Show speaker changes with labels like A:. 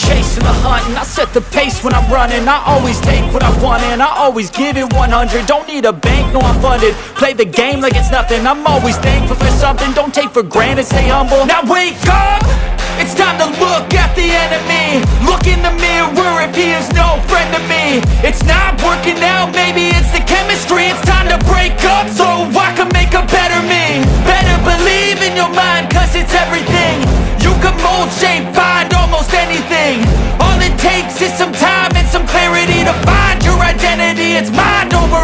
A: chasing the hunt, and I set the pace when I'm running. I always take what I want and I always give it 100. Don't need a bank, no I'm funded. Play the game like it's nothing. I'm always thankful for something. Don't take for granted, stay humble. Now wake up! It's time to look at the enemy. Look in the mirror if he is no friend to me. It's not working out, maybe it's the chemistry. It's time to break up so I can make a better me. Better believe in your mind, cause it's everything. You can mold, shape, find almost anything. All it takes is some time and some clarity to find your identity. It's mind over